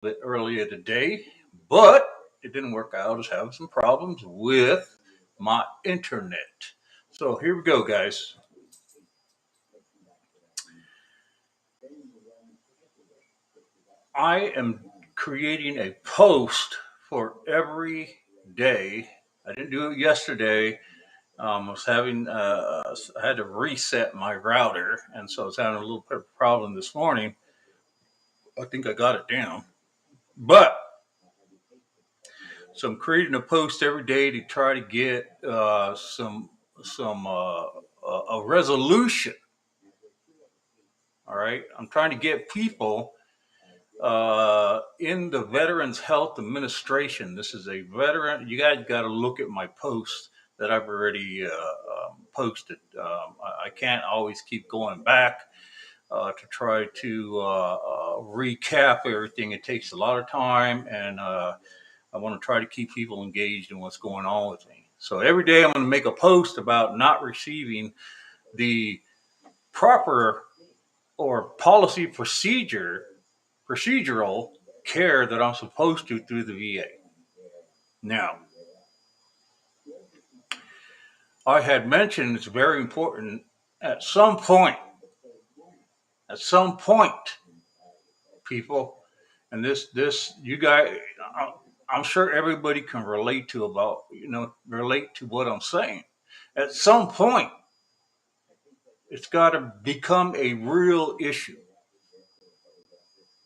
bit earlier today, but it didn't work out. I was having some problems with my internet. So here we go, guys. I am creating a post for every day. I didn't do it yesterday. I was having, I had to reset my router, and so I was having a little bit of a problem this morning. I think I got it down, but so I'm creating a post every day to try to get some a resolution. All right, I'm trying to get people in the Veterans Health Administration. This is a veteran. You guys got to look at my posts that I've already posted. I can't always keep going back to try to recap everything. It takes a lot of time, and I want to try to keep people engaged in what's going on with me. So every day I'm going to make a post about not receiving the proper or policy procedural care that I'm supposed to through the VA. Now, I had mentioned it's very important at some point, at some point, people, and this you guys, I'm sure everybody can relate to about relate to what I'm saying. At some point, it's got to become a real issue.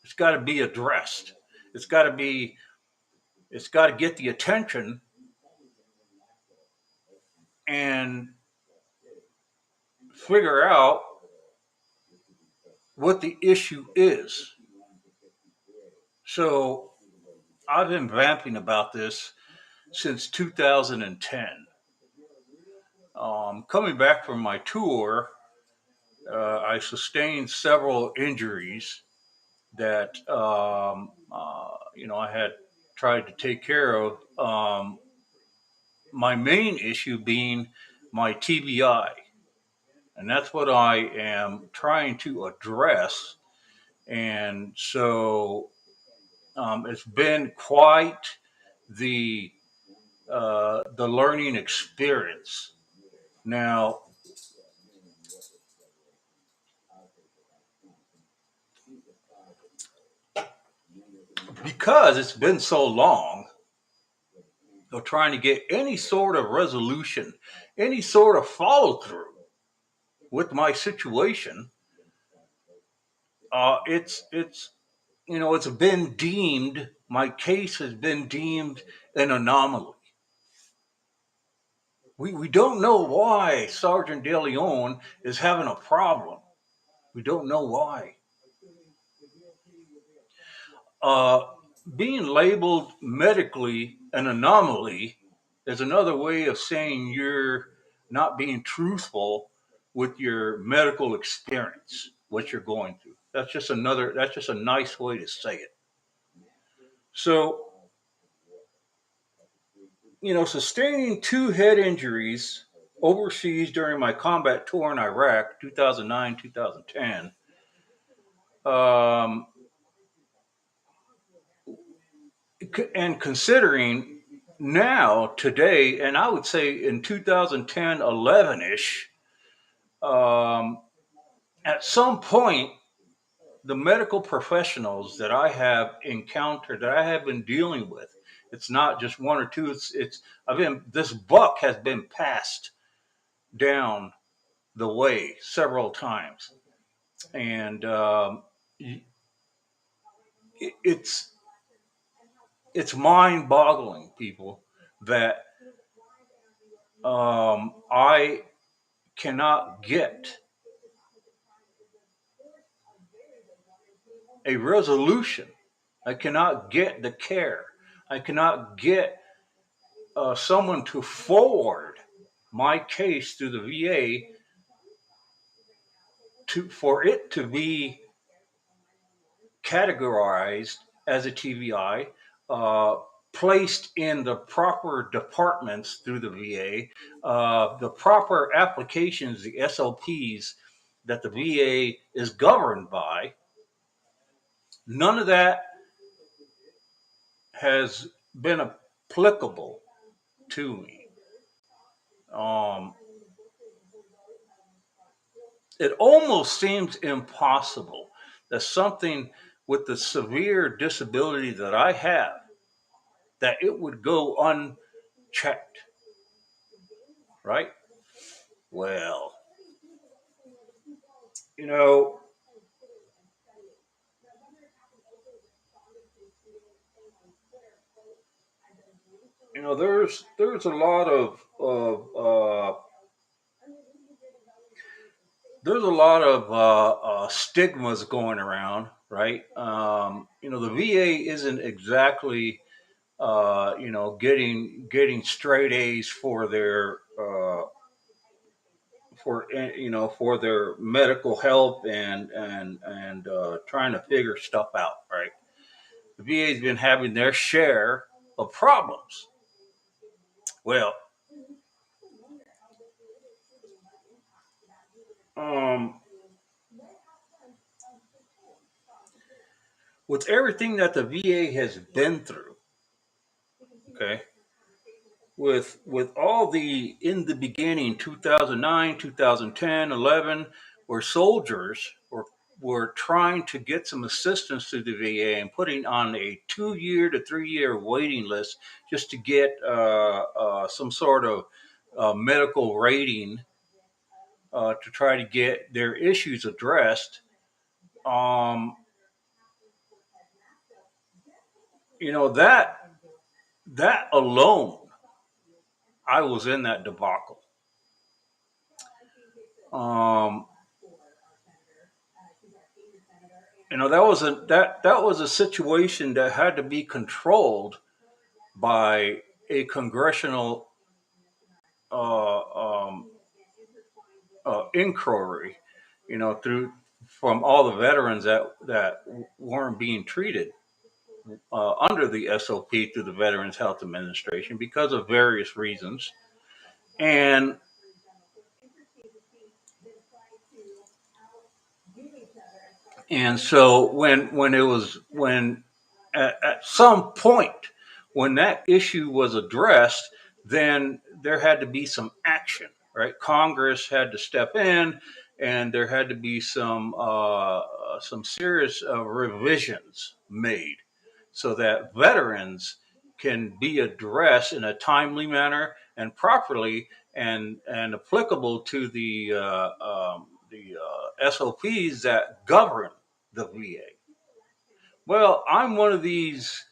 It's got to be addressed. It's got to be. It's got to get the attention and figure out what the issue is. So I've been vamping about this since 2010. Coming back from my tour, I sustained several injuries that I had tried to take care of. My main issue being my TBI, and that's what I am trying to address. And so it's been quite the learning experience. Now, because it's been so long of trying to get any sort of resolution, any sort of follow through with my situation, it's it's been deemed, my case has been deemed an anomaly. We don't know why Sergeant De Leon is having a problem. We don't know why. Uh, Being labeled medically an anomaly is another way of saying you're not being truthful with your medical experience, what you're going through. That's just a nice way to say it. So, sustaining two head injuries overseas during my combat tour in Iraq, 2009, 2010, um, and considering now, today, and I would say in 2010, 11 ish, um, at some point, the medical professionals that I have encountered, that I have been dealing with, it's not just one or two. This buck has been passed down the way several times, and it's mind-boggling, people, that I cannot get a resolution. I cannot get the care. I cannot get someone to forward my case to the VA for it to be categorized as a TBI, placed in the proper departments through the VA, the proper applications, the SOPs that the VA is governed by. None of that has been applicable to me. Um, it almost seems impossible that something with the severe disability that I have, that it would go unchecked, right? Well, you know, there's a lot of stigmas going around, right? The VA isn't exactly getting straight A's for their for their medical help and trying to figure stuff out, right? The VA's been having their share of problems. Well, um, with everything that the VA has been through, okay, with all the in the beginning 2009, 2010, 11, where soldiers were trying to get some assistance to the VA and putting on a 2 year to 3 year waiting list just to get some sort of medical rating to try to get their issues addressed. Um, that alone, I was in that debacle. Um, that was a situation that had to be controlled by a congressional uh, um, inquiry, through from all the veterans that weren't being treated under the SOP through the Veterans Health Administration because of various reasons. And so when at some point when that issue was addressed, then there had to be some action, right? Congress had to step in, and there had to be some serious revisions made so that veterans can be addressed in a timely manner and properly and applicable to the SOPs that govern the VA. Well, I'm one of these,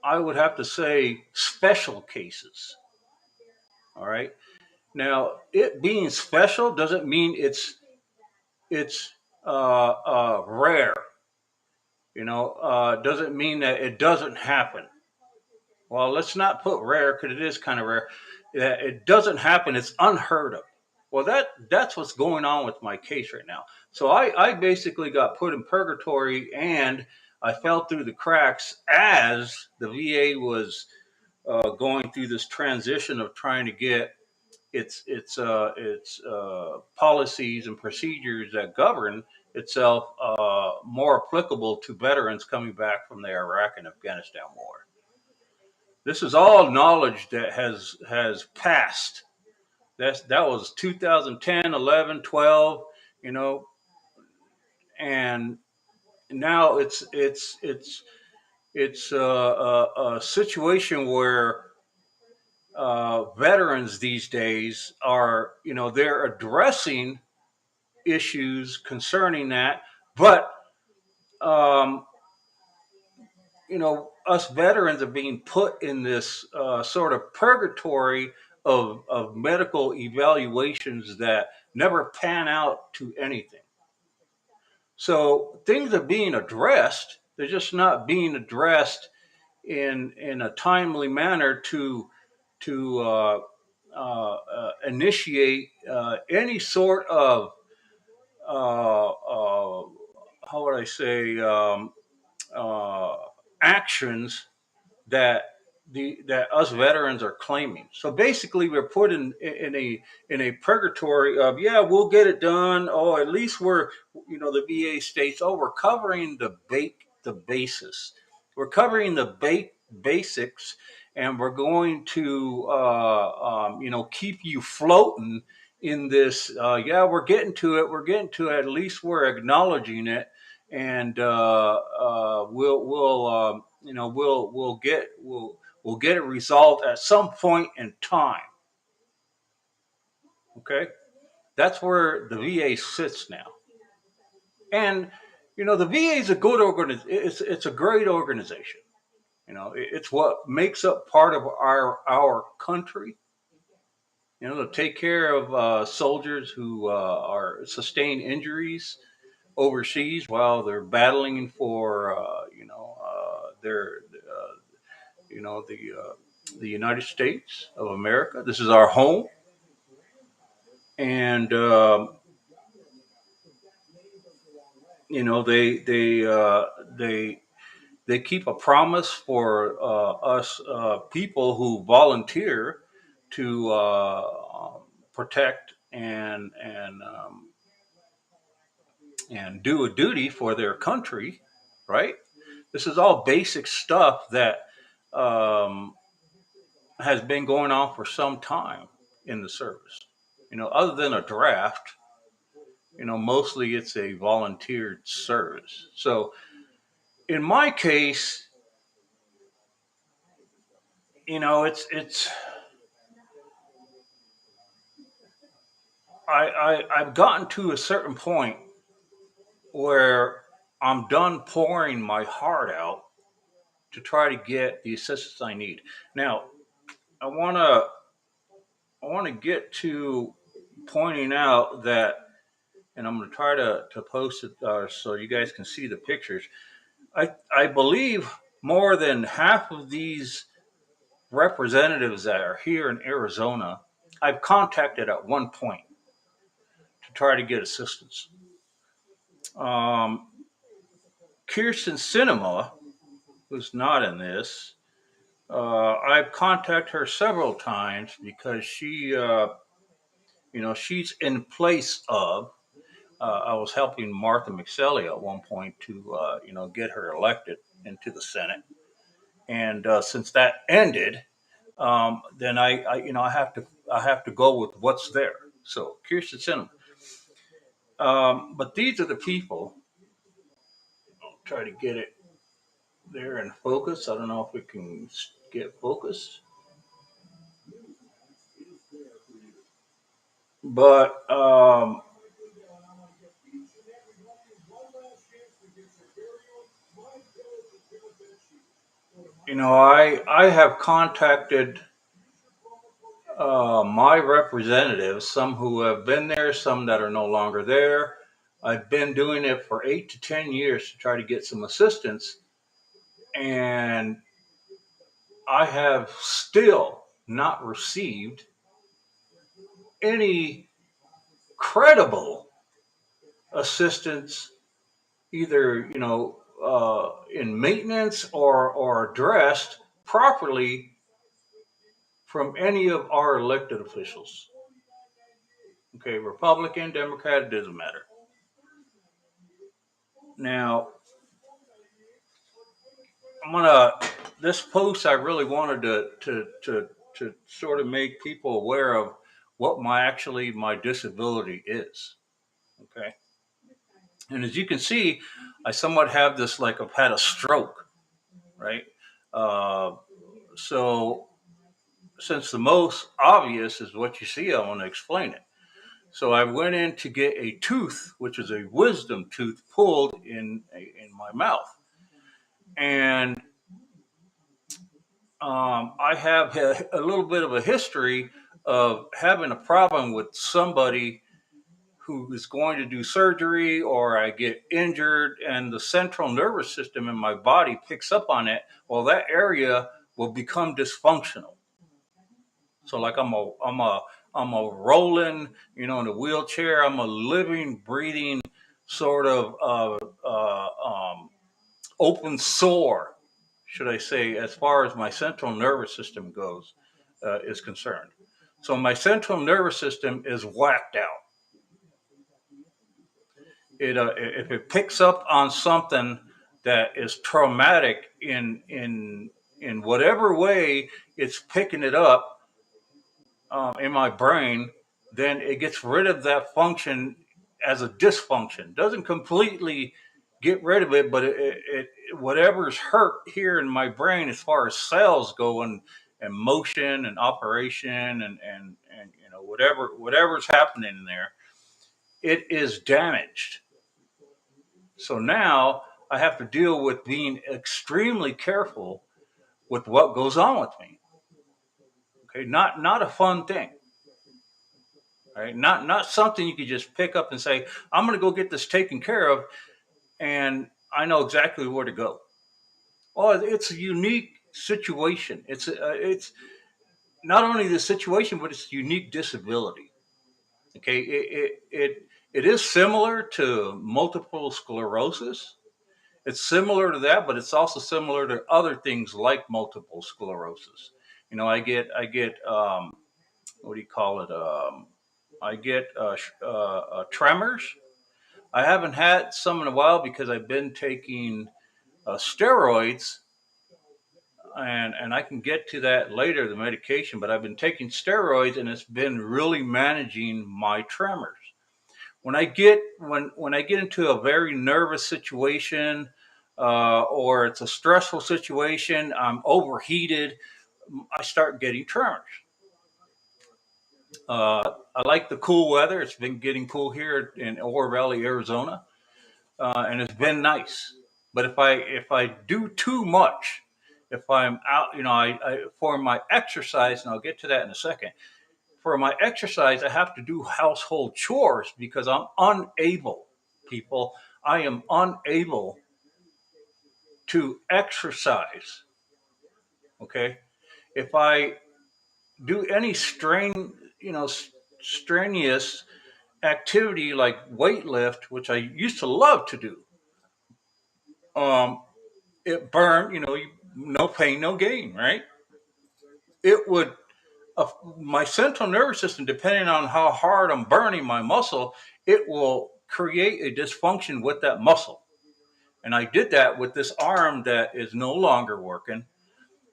I would have to say, special cases. All right. Now, it being special doesn't mean it's rare. Doesn't mean that it doesn't happen. Well, let's not put rare because it is kind of rare. That it doesn't happen. It's unheard of. Well, that's what's going on with my case right now. So I basically got put in purgatory, and I fell through the cracks as the VA was going through this transition of trying to get its policies and procedures that govern itself more applicable to veterans coming back from the Iraq and Afghanistan war. This is all knowledge that has passed. That was 2010, 11, 12, you know, and now it's a situation where veterans these days are, they're addressing issues concerning that, but um, us veterans are being put in this sort of purgatory of medical evaluations that never pan out to anything. So things are being addressed. They're just not being addressed in a timely manner to initiate any sort of how would I say uh, actions that that us veterans are claiming. So basically, we're put in a purgatory of, yeah, we'll get it done. Oh, at least we're, the VA states, oh, we're covering the basis. we're covering the basics, and we're going to keep you floating in this. Yeah, we're getting to it. We're getting to it. At least we're acknowledging it, and we'll get it resolved at some point in time. Okay, that's where the VA sits now, and the VA is a good organization. It's a great organization. It's what makes up part of our country. To take care of soldiers who are sustain injuries overseas while they're battling for their the United States of America. This is our home, and they they keep a promise for us people who volunteer to protect and do a duty for their country, right? This is all basic stuff that um, has been going on for some time in the service. Other than a draft, mostly it's a volunteered service. So in my case, it's I've gotten to a certain point where I'm done pouring my heart out to try to get the assistance I need. Now, I want to I want to get to pointing out that, and I'm going to try to post it so you guys can see the pictures. I believe more than half of these representatives that are here in Arizona, I've contacted at one point to try to get assistance. Um, Kirsten Cinema, who's not in this, I've contacted her several times because she's in place of. I was helping Martha McSally at one point to, get her elected into the Senate, and since that ended, then I have to go with what's there. So Kirsten Sinema. But these are the people. I'll try to get it there in focus. I don't know if we can get focused, but I have contacted my representatives, some who have been there, some that are no longer there. I've been doing it for 8 to 10 years to try to get some assistance, and I have still not received any credible assistance, either in maintenance or addressed properly from any of our elected officials. Okay, Republican, Democrat, it doesn't matter. Now, I'm gonna this post. I really wanted to sort of make people aware of what my disability is. Okay, and as you can see, I somewhat have this like I've had a stroke, right? Uh, so since the most obvious is what you see, I want to explain it. So I went in to get a tooth, which is a wisdom tooth, pulled in my mouth, and I have a little bit of a history of having a problem with somebody who is going to do surgery, or I get injured and the central nervous system in my body picks up on it. Well, that area will become dysfunctional. So like I'm a rolling, in a wheelchair. I'm a living, breathing sort of open sore, should I say, as far as my central nervous system goes, is concerned. So my central nervous system is whacked out. If it picks up on something that is traumatic in whatever way it's picking it up in my brain, then it gets rid of that function as a dysfunction. Doesn't completely get rid of it, but whatever's hurt here in my brain as far as cells go and motion and operation and you know whatever's happening in there, it is damaged. So now I have to deal with being extremely careful with what goes on with me. Okay, not a fun thing. Right? Not something you could just pick up and say, I'm going to go get this taken care of, and I know exactly where to go. Well, it's a unique situation. It's not only the situation, but it's unique disability. Okay, it is similar to multiple sclerosis. It's similar to that, but it's also similar to other things like multiple sclerosis. You know, I get what do you call it? I get tremors. I haven't had some in a while because I've been taking steroids, and I can get to that later, the medication. But I've been taking steroids, and it's been really managing my tremors. When I get into a very nervous situation, or it's a stressful situation, I'm overheated, I start getting tremors. I like the cool weather. It's been getting cool here in Oro Valley, Arizona, and it's been nice. But if I do too much, if I'm out, you know, I for my exercise, and I'll get to that in a second. For my exercise, I have to do household chores because I'm unable, people. I am unable to exercise. Okay, if I do any strenuous activity like weightlift, which I used to love to do, um, it burned. No pain, no gain, right? It would my central nervous system, depending on how hard I'm burning my muscle, it will create a dysfunction with that muscle. And I did that with this arm that is no longer working.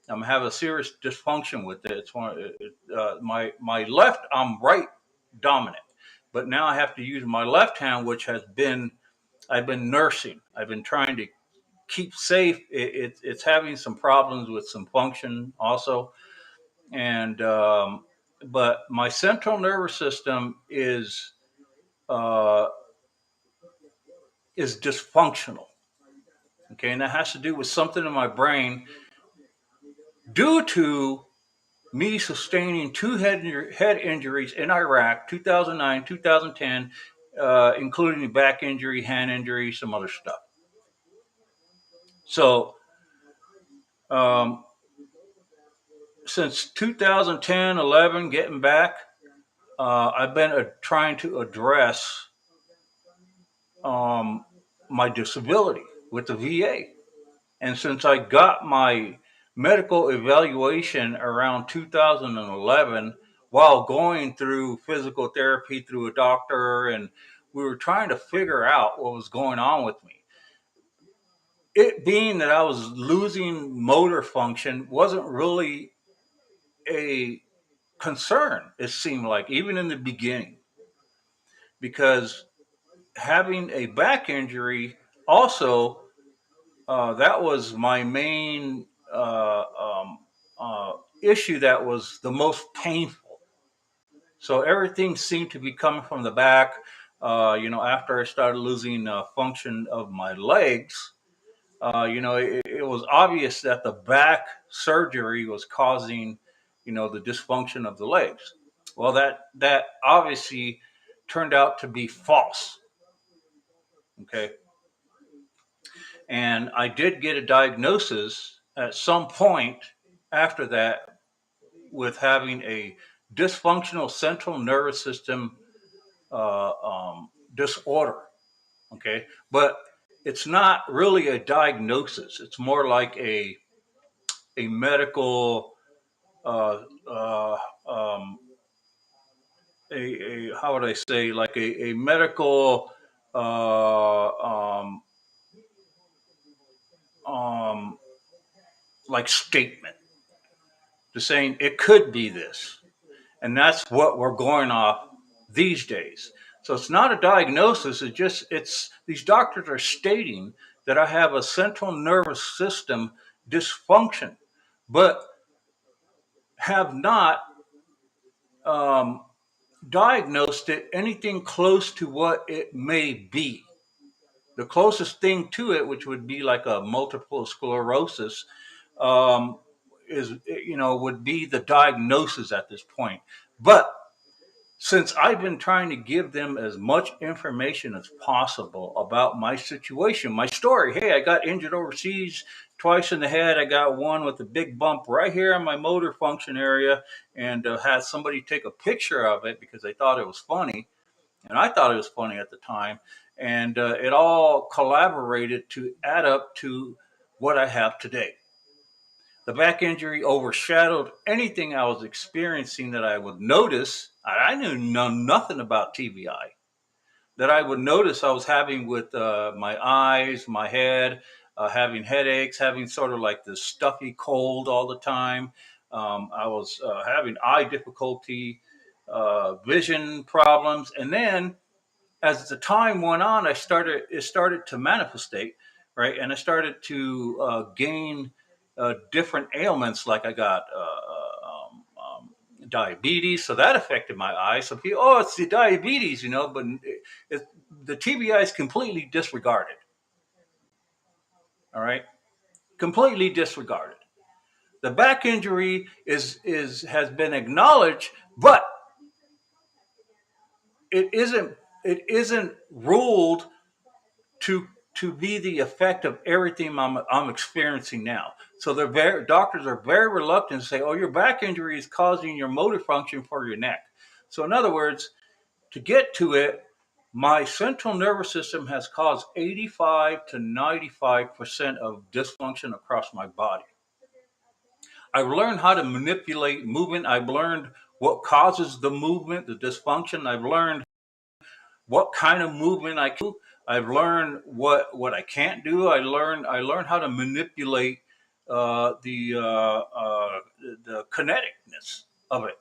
I'm having a serious dysfunction with it. It's my left. I'm right dominant, but now I have to use my left hand, which I've been nursing. I've been trying to keep safe. It's having some problems with some function also, and but my central nervous system uh, is dysfunctional. Okay, and that has to do with something in my brain due to me sustaining two head injuries in Iraq, 2009, 2010, including back injury, hand injury, some other stuff. So um, since 2010, 11, getting back, I've been trying to address um, my disability with the VA. And since I got my medical evaluation around 2011, while going through physical therapy through a doctor, and we were trying to figure out what was going on with me. It being that I was losing motor function wasn't really a concern, it seemed like, even in the beginning, because having a back injury also, that was my main issue that was the most painful. So everything seemed to be coming from the back. After I started losing function of my legs, it was obvious that the back surgery was causing, the dysfunction of the legs. Well, that obviously turned out to be false. Okay, and I did get a diagnosis at some point after that with having a dysfunctional central nervous system disorder. Okay, but it's not really a diagnosis. It's more like a medical uh, uh, um, a how would I say, like a medical uh, um, um, like statement, to saying it could be this. And that's what we're going off these days. So it's not a diagnosis. It's these doctors are stating that I have a central nervous system dysfunction, but have not um, diagnosed it anything close to what it may be. The closest thing to it, which would be like a multiple sclerosis, um, is, would be the diagnosis at this point. But since I've been trying to give them as much information as possible about my situation, my story. Hey, I got injured overseas twice in the head. I got one with a big bump right here in my motor function area, and had somebody take a picture of it because they thought it was funny. And I thought it was funny at the time. And it all collaborated to add up to what I have today. The back injury overshadowed anything I was experiencing that I would notice. I knew nothing about TBI. That I would notice I was having with my eyes, my head, having headaches, having sort of like this stuffy cold all the time. I was having eye difficulty, vision problems, and then as the time went on, it started to manifestate, right? And I started to gain different ailments, like I got diabetes, so that affected my eyes. So people, oh, it's the diabetes, but the TBI is completely disregarded. All right, completely disregarded. The back injury is has been acknowledged, but it isn't ruled to be the effect of everything I'm experiencing now. So doctors are very reluctant to say, "Oh, your back injury is causing your motor function for your neck." So in other words, to get to it, my central nervous system has caused 85 to 95% of dysfunction across my body. I've learned how to manipulate movement. I've learned what causes the movement, the dysfunction. I've learned what kind of movement I can do. I've learned what I can't do. I learned how to manipulate the kineticness of it.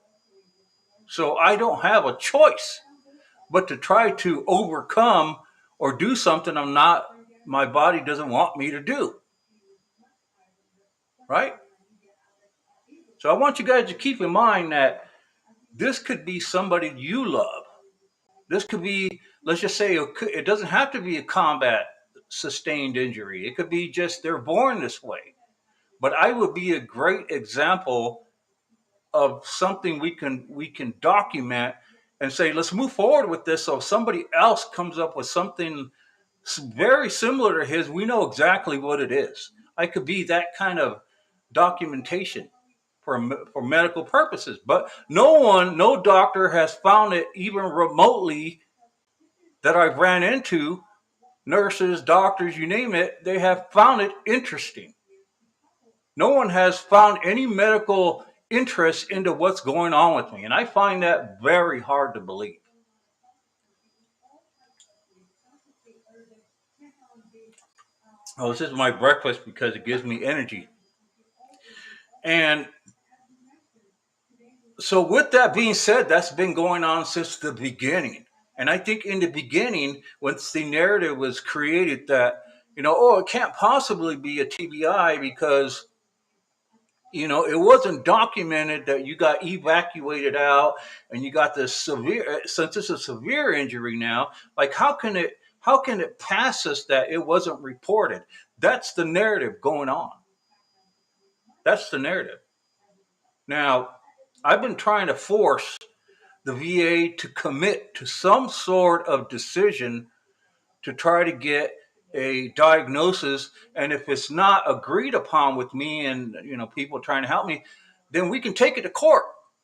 So I don't have a choice but to try to overcome or do something my body doesn't want me to do. Right? So I want you guys to keep in mind that this could be somebody you love. This could be, let's just say, it doesn't have to be a combat sustained injury. It could be just they're born this way. But I would be a great example of something we can document and say, let's move forward with this. So if somebody else comes up with something very similar to his, we know exactly what it is. I could be that kind of documentation for medical purposes. But no doctor has found it even remotely that I've ran into, nurses, doctors, you name it, they have found it interesting. No one has found any medical interest into what's going on with me. And I find that very hard to believe. Oh, this is my breakfast because it gives me energy. And so, with that being said, that's been going on since the beginning. And I think in the beginning, once the narrative was created that, oh, it can't possibly be a TBI because it wasn't documented that you got evacuated out and you got this severe, since it's a severe injury now, like how can it pass us that it wasn't reported? That's the narrative going on. That's the narrative. Now, I've been trying to force the VA to commit to some sort of decision to try to get a diagnosis. And if it's not agreed upon with me and people trying to help me, then we can take it to court.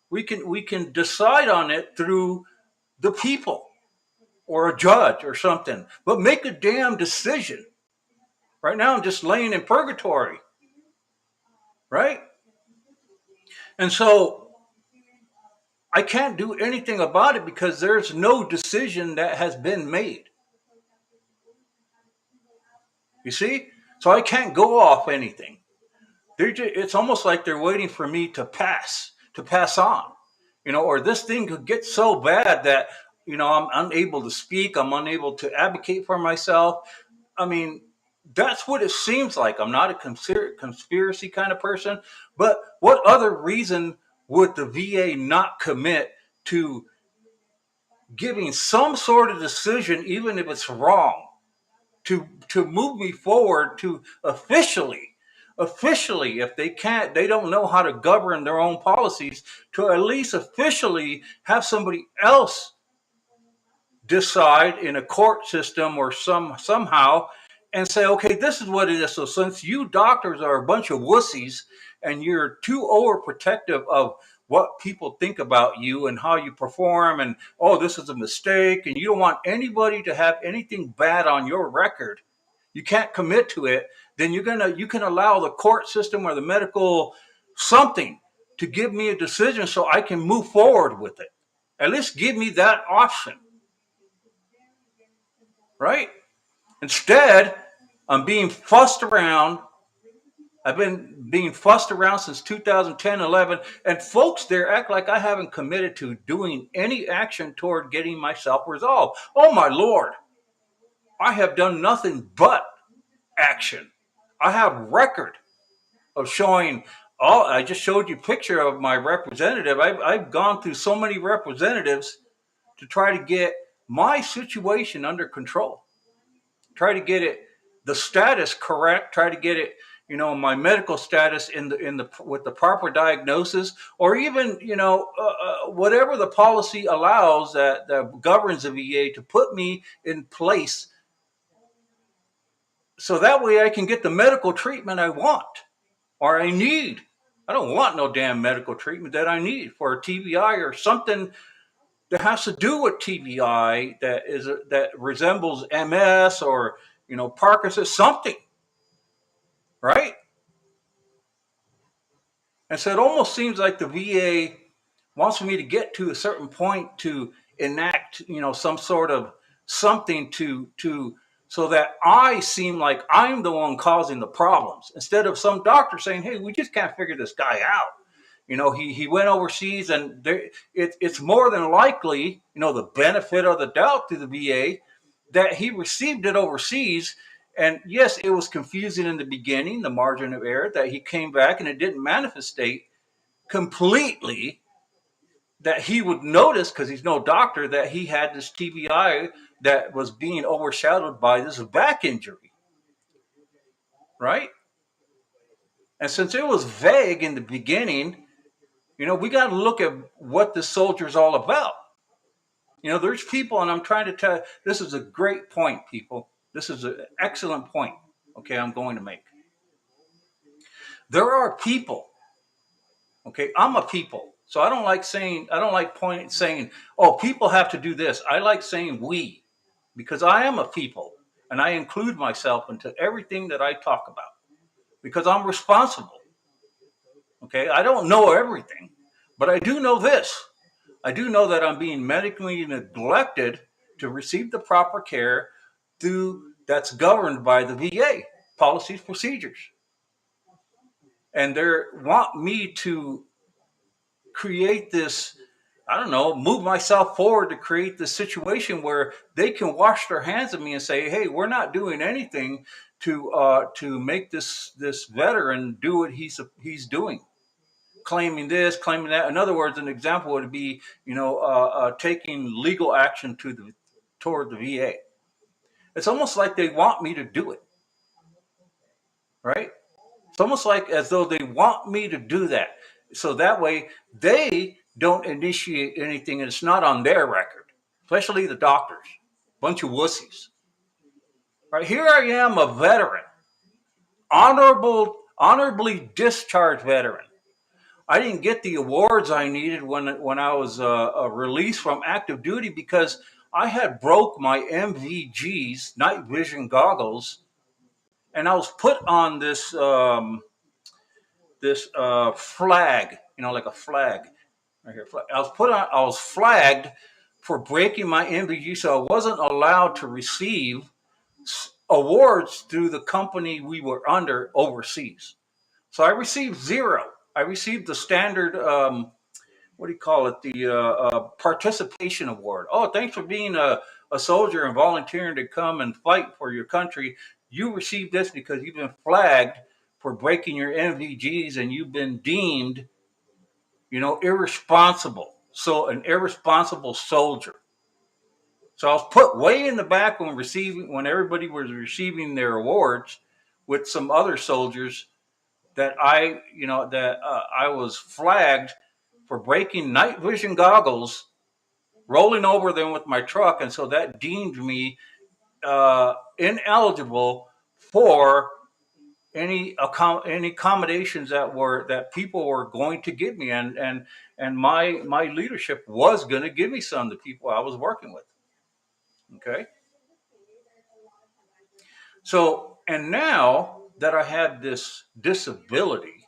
We can decide on it through the people or a judge or something. But make a damn decision. Right now I'm just laying in purgatory. Right? And so I can't do anything about it because there's no decision that has been made. You see? So I can't go off anything. It's almost like they're waiting for me to pass on, or this thing could get so bad that, I'm unable to speak. I'm unable to advocate for myself. I mean, that's what it seems like. I'm not a conspiracy kind of person, but what other reason would the VA not commit to giving some sort of decision, even if it's wrong, to move me forward to officially, if they don't know how to govern their own policies, to at least officially have somebody else decide in a court system or somehow, and say, okay, this is what it is. So since you doctors are a bunch of wussies and you're too overprotective of what people think about you and how you perform, and oh, this is a mistake, and you don't want anybody to have anything bad on your record, you can't commit to it, then you can allow the court system or the medical something to give me a decision so I can move forward with it. At least give me that option, right? Instead, I'm being fussed around. I've been being fussed around since 2010, 11, and folks there act like I haven't committed to doing any action toward getting myself resolved. Oh my Lord, I have done nothing but action. I have record of showing all. I just showed you a picture of my representative. I've gone through so many representatives to try to get my situation under control, try to get it, the status correct, try to get it, my medical status in the with the proper diagnosis, or even, whatever the policy allows that governs the VA, to put me in place so that way I can get the medical treatment I want or I need. I don't want no damn medical treatment that I need for a TBI or something that has to do with TBI that resembles MS or, Parkinson's, something, right? And so it almost seems like the VA wants me to get to a certain point to enact, some sort of something to so that I seem like I'm the one causing the problems, instead of some doctor saying, "Hey, we just can't figure this guy out." He went overseas, and it's more than likely, the benefit of the doubt to the VA, that he received it overseas. And yes, it was confusing in the beginning, the margin of error, that he came back and it didn't manifestate completely, that he would notice, because he's no doctor, that he had this TBI that was being overshadowed by this back injury, right? And since it was vague in the beginning, we got to look at what this soldier's all about. There's people, and I'm trying to tell, this is a great point, people. This is an excellent point, okay, I'm going to make. There are people, okay, I'm a people. So I don't like saying, oh, people have to do this. I like saying we, because I am a people, and I include myself into everything that I talk about, because I'm responsible. Okay, I don't know everything, but I do know this. I do know that I'm being medically neglected to receive the proper care that's governed by the VA policies, procedures. And they want me to create this, I don't know, move myself forward to create this situation where they can wash their hands of me and say, hey, we're not doing anything to make this veteran do what he's doing. Claiming this, claiming that. In other words, an example would be, taking legal action toward the VA. It's almost like they want me to do it, right? It's almost like as though they want me to do that, so that way they don't initiate anything, and it's not on their record. Especially the doctors, bunch of wussies. Right here, I am, a veteran, honorably discharged veteran. I didn't get the awards I needed when I was released from active duty, because I had broke my MVGs, night vision goggles, and I was put on this flag, like a flag right here. I was flagged for breaking my MVG, so I wasn't allowed to receive awards through the company we were under overseas. So I received zero. I received the standard, what do you call it? The participation award. Oh, thanks for being a soldier and volunteering to come and fight for your country. You received this because you've been flagged for breaking your NVGs and you've been deemed, irresponsible. So an irresponsible soldier. So I was put way in the back when everybody was receiving their awards with some other soldiers that I was flagged for breaking night vision goggles, rolling over them with my truck, and so that deemed me ineligible for any accommodations that people were going to give me, and my leadership was going to give me some, the people I was working with. Okay, so and now that I have this disability,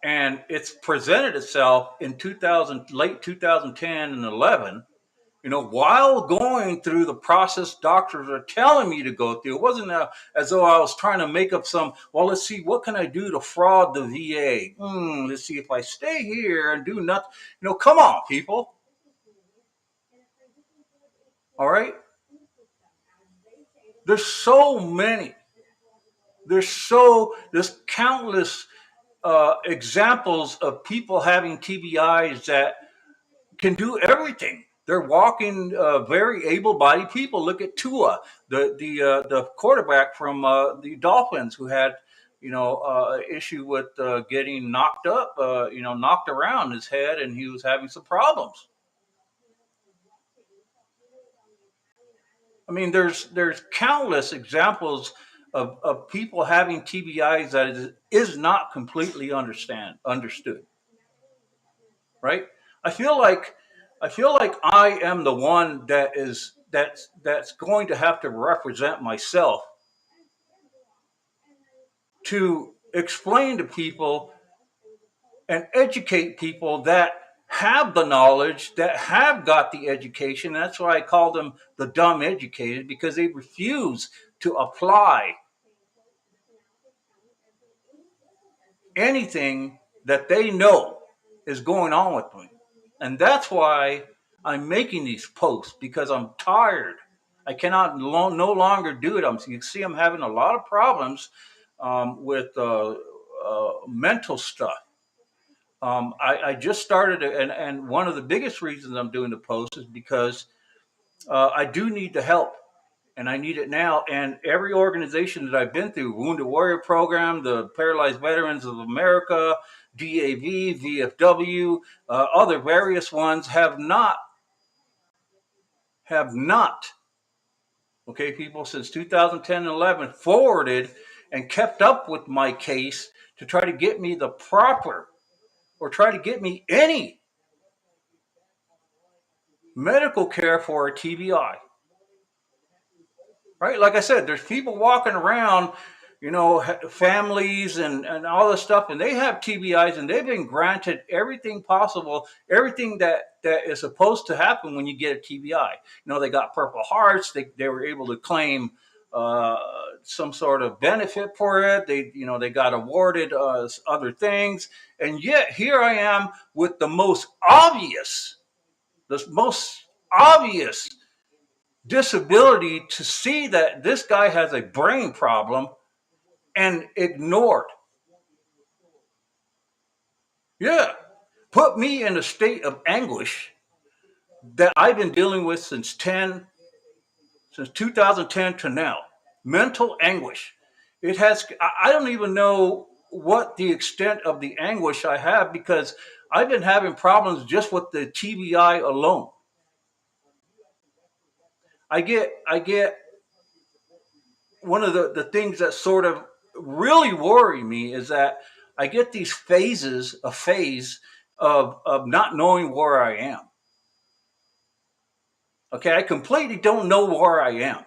and it's presented itself in 2000, late 2010 and 11. While going through the process doctors are telling me to go through. It wasn't as though I was trying to make up well, let's see, what can I do to fraud the VA? Let's see if I stay here and do nothing. Come on, people. All right? There's so many. There's countless examples of people having TBIs that can do everything. They're walking very able-bodied people. Look at Tua, the quarterback from the Dolphins, who had issue with getting knocked up, knocked around his head, and he was having some problems. I mean, there's countless examples of people having TBIs that is not completely understood. Right? I feel like I am the one that's going to have to represent myself to explain to people and educate people that have the knowledge, that have got the education. That's why I call them the dumb educated, because they refuse to apply anything that they know is going on with me. And that's why I'm making these posts, because I'm tired. I cannot no longer do it. You see, I'm having a lot of problems with mental stuff. I just started, and one of the biggest reasons I'm doing the post is because I do need the help, and I need it now. And every organization that I've been through, Wounded Warrior Program, the Paralyzed Veterans of America, DAV, VFW, other various ones have not, okay, people, since 2010 and 11, forwarded and kept up with my case to try to get me the proper, or try to get me any medical care for a TBI. Right? Like I said, there's people walking around, families and all this stuff, and they have TBIs, and they've been granted everything possible, everything that is supposed to happen when you get a TBI. They got Purple Hearts. They were able to claim some sort of benefit for it. They got awarded other things, and yet here I am with the most obvious disability to see that this guy has a brain problem and ignored. Yeah. Put me in a state of anguish that I've been dealing with since 2010 to now. Mental anguish. I don't even know what the extent of the anguish I have, because I've been having problems just with the TBI alone. I get one of the things that sort of really worry me is that I get these phase of not knowing where I am. Okay, I completely don't know where I am.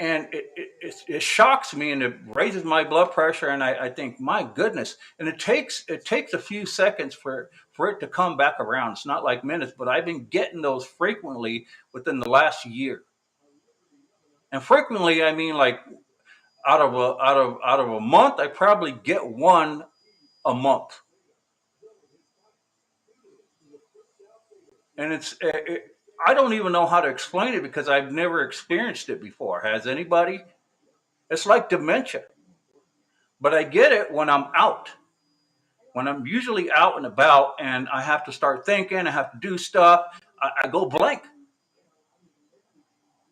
And it shocks me, and it raises my blood pressure, and I think, my goodness. And it takes a few seconds for it to come back around. It's not like minutes, but I've been getting those frequently within the last year. And frequently, I mean, like out of a month, I probably get one a month. And I don't even know how to explain it because I've never experienced it before. Has anybody? It's like dementia, but I get it when I'm out. When I'm usually out and about and I have to start thinking, I have to do stuff, I go blank.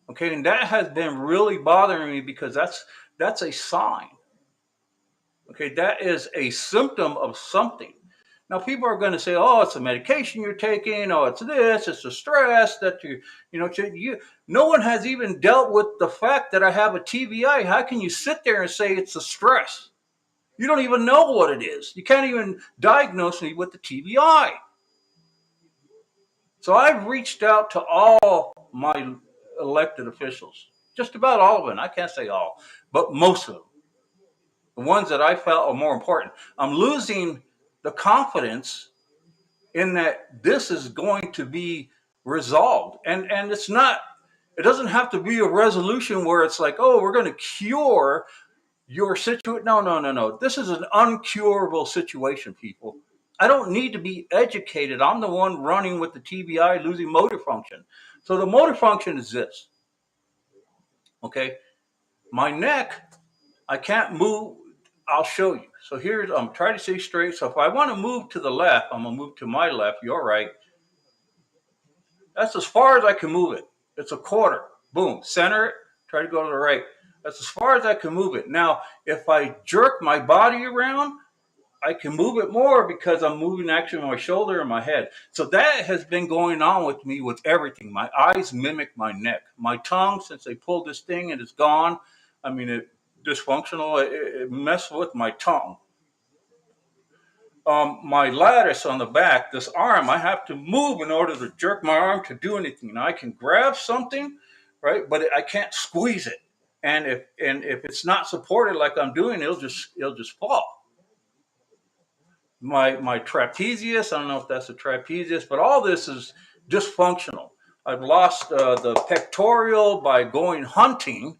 Okay, and that has been really bothering me because that's a sign. Okay, that is a symptom of something. Now, people are going to say, "Oh, it's a medication you're taking. Oh, it's this. It's the stress that you." No one has even dealt with the fact that I have a TBI. How can you sit there and say it's the stress? You don't even know what it is. You can't even diagnose me with the TBI. So I've reached out to all my elected officials, just about all of them. I can't say all, but most of them, the ones that I felt are more important. I'm losing the confidence in that this is going to be resolved. And it's not, it doesn't have to be a resolution where it's like, oh, we're going to cure your situation. No, no, no, no. This is an uncurable situation, people. I don't need to be educated. I'm the one running with the TBI, losing motor function. So the motor function is this, okay? My neck, I can't move. I'll show you. So here's, I'm trying to stay straight. So if I want to move to the left, I'm going to move to my left, your right. That's as far as I can move it. It's a quarter. Boom. Center it. Try to go to the right. That's as far as I can move it. Now, if I jerk my body around, I can move it more because I'm moving actually my shoulder and my head. So that has been going on with me with everything. My eyes mimic my neck. My tongue, since they pulled this thing and it's gone, I mean, it dysfunctional. It messed with my tongue. My lattice on the back, this arm, I have to move in order to jerk my arm to do anything. Now I can grab something, right? But I can't squeeze it. And if it's not supported like I'm doing, it'll just fall. My trapezius, I don't know if that's a trapezius, but all this is dysfunctional. I've lost the pectoral by going hunting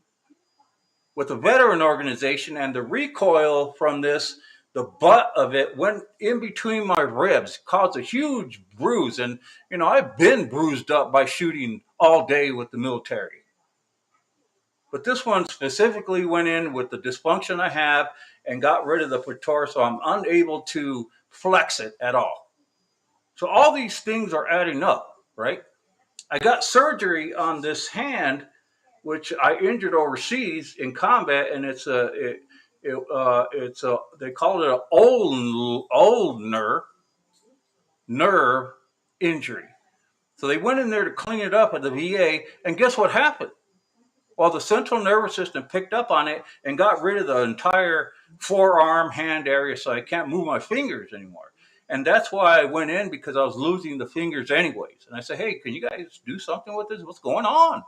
with a veteran organization, and the recoil from this, the butt of it went in between my ribs, caused a huge bruise. And I've been bruised up by shooting all day with the military, but this one specifically went in with the dysfunction I have and got rid of the pectoral, so I'm unable to flex it at all. So all these things are adding up, right? I got surgery on this hand, which I injured overseas in combat, and it's a they call it an ulnar nerve injury. So they went in there to clean it up at the VA, and guess what happened? Well, the central nervous system picked up on it and got rid of the entire forearm, hand area, so I can't move my fingers anymore. And that's why I went in, because I was losing the fingers anyways. And I said, hey, can you guys do something with this? What's going on?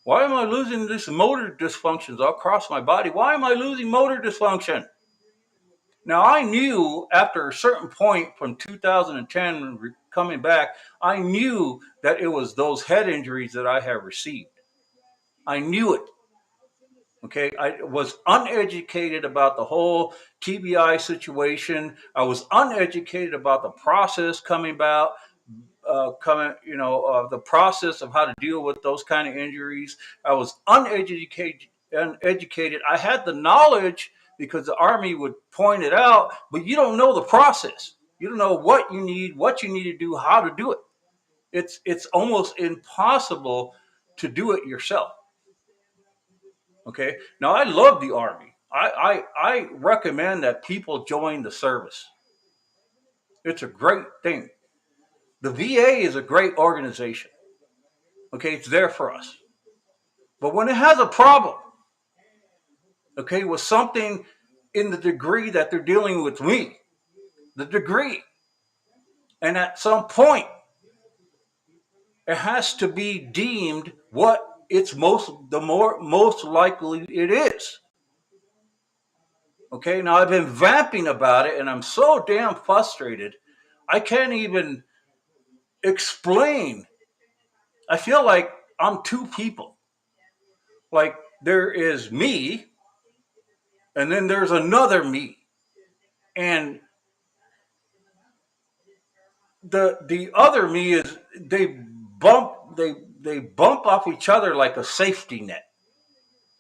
Why am I losing this motor dysfunctions all across my body? Why am I losing motor dysfunction? Now, I knew after a certain point from 2010 coming back, I knew that it was those head injuries that I have received. I knew it. Okay, I was uneducated about the whole TBI situation. I was uneducated about the process coming about, the process of how to deal with those kind of injuries. I was uneducated. Uneducated. I had the knowledge because the Army would point it out, but you don't know the process. You don't know what you need to do, how to do it. It's almost impossible to do it yourself. Okay. Now I love the Army. I recommend that people join the service. It's a great thing. The VA is a great organization. Okay, it's there for us. But when it has a problem, okay, with something in the degree that they're dealing with me, the degree, and at some point, it has to be deemed what it's most likely it is. Okay, now I've been vamping about it and I'm so damn frustrated. I can't even explain. I feel like I'm two people. Like there is me, and then there's another me, and the other me is they bump off each other like a safety net.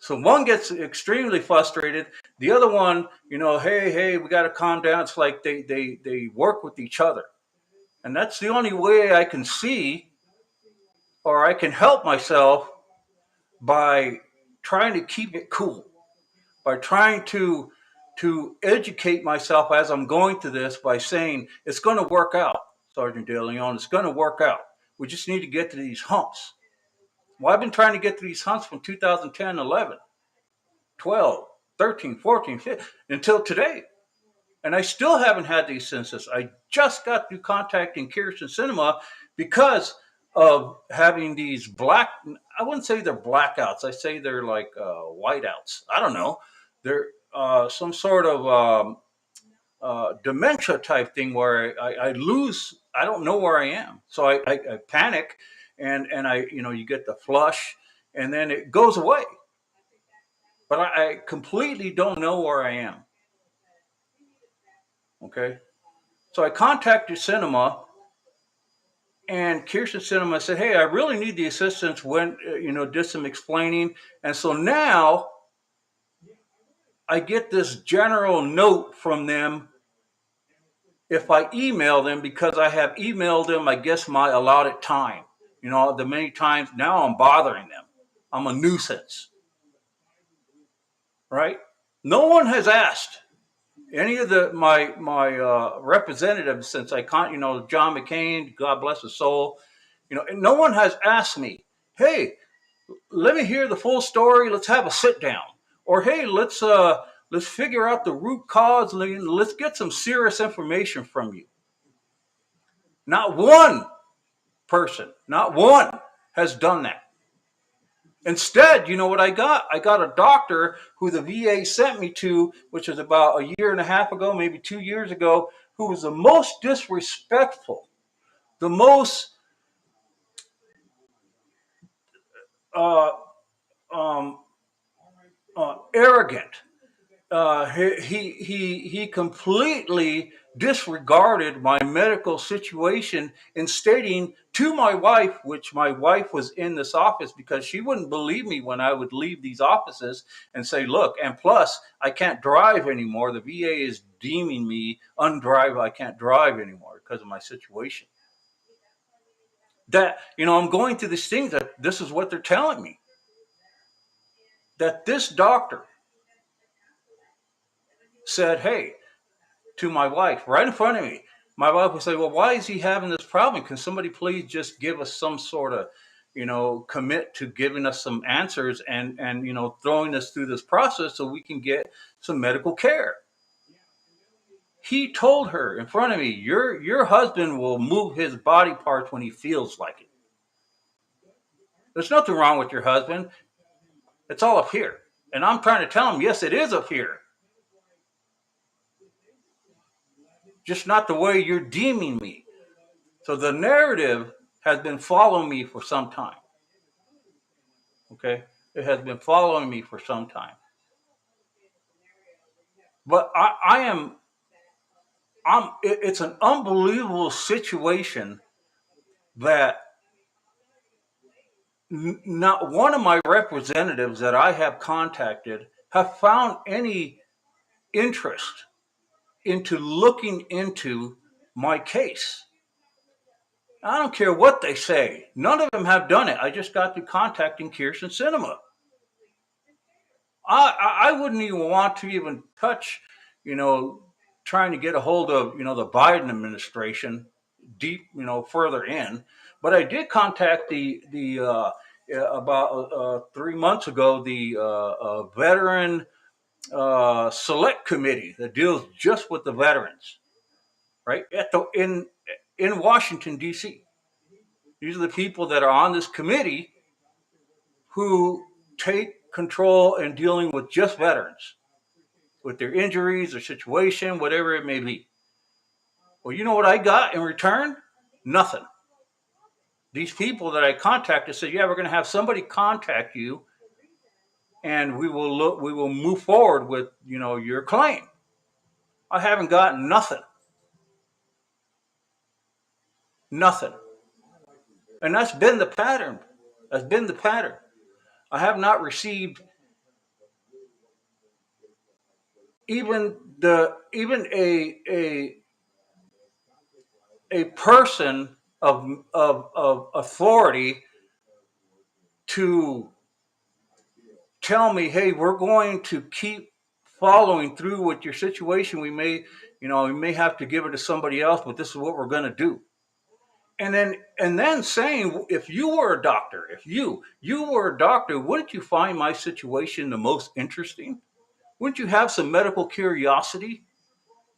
So one gets extremely frustrated. The other one, hey, we got to calm down. It's like they work with each other, and that's the only way I can see, or I can help myself by trying to keep it cool, by trying to educate myself as I'm going through this by saying it's going to work out, Sergeant De Leon. It's going to work out. We just need to get to these humps. Well, I've been trying to get to these humps from 2010, 11, 12, 13, 14, 15, until today. And I still haven't had these census. I just got through contacting Kirsten Cinema because of having these I wouldn't say they're blackouts. I say they're like whiteouts. I don't know. They're some sort of dementia type thing where I lose, I don't know where I am. So I panic, and you get the flush, and then it goes away. But I completely don't know where I am. Okay. So I contacted Cinema, and Kirsten Cinema said, hey, I really need the assistance when, did some explaining. And so now I get this general note from them if I email them, because I have emailed them, I guess, my allotted time. The many times now I'm bothering them. I'm a nuisance, right? No one has asked any of my representatives since John McCain, God bless his soul. No one has asked me, hey, let me hear the full story. Let's have a sit down, or hey, let's figure out the root cause. Let's get some serious information from you. Not one person, not one has done that. Instead, you know what I got? I got a doctor who the VA sent me to, which was about a year and a half ago, maybe 2 years ago, who was the most disrespectful, the most uh, um, arrogant. He completely disregarded my medical situation in stating to my wife, which my wife was in this office because she wouldn't believe me when I would leave these offices and say, look, and plus I can't drive anymore. The VA is deeming me undrive. I can't drive anymore because of my situation. That, I'm going through these things that this is what they're telling me. That this doctor said, hey, to my wife right in front of me. My wife would say, well, why is he having this problem? Can somebody please just give us some sort of, commit to giving us some answers and throwing us through this process so we can get some medical care? He told her in front of me, your husband will move his body parts when he feels like it. There's nothing wrong with your husband. It's all up here. And I'm trying to tell him, yes, it is up here. Just not the way you're deeming me. So the narrative has been following me for some time. Okay? It has been following me for some time. But it's an unbelievable situation that not one of my representatives that I have contacted have found any interest into looking into my case. I don't care what they say. None of them have done it. I just got through contacting Kirsten Cinema. I wouldn't even want to even touch, trying to get a hold of, the Biden administration deep, further in. But I did contact about 3 months ago, the veteran select committee that deals just with the veterans, right? In Washington, D.C. These are the people that are on this committee who take control in dealing with just veterans, with their injuries, their situation, whatever it may be. Well, you know what I got in return? Nothing. These people that I contacted said, yeah, we're going to have somebody contact you and we will move forward with, your claim. I haven't gotten nothing. Nothing. And that's been the pattern. That's been the pattern. I have not received even a person of authority to tell me, hey, we're going to keep following through with your situation. We may have to give it to somebody else, but this is what we're going to do. And then saying, if you were a doctor, if you were a doctor, wouldn't you find my situation the most interesting? Wouldn't you have some medical curiosity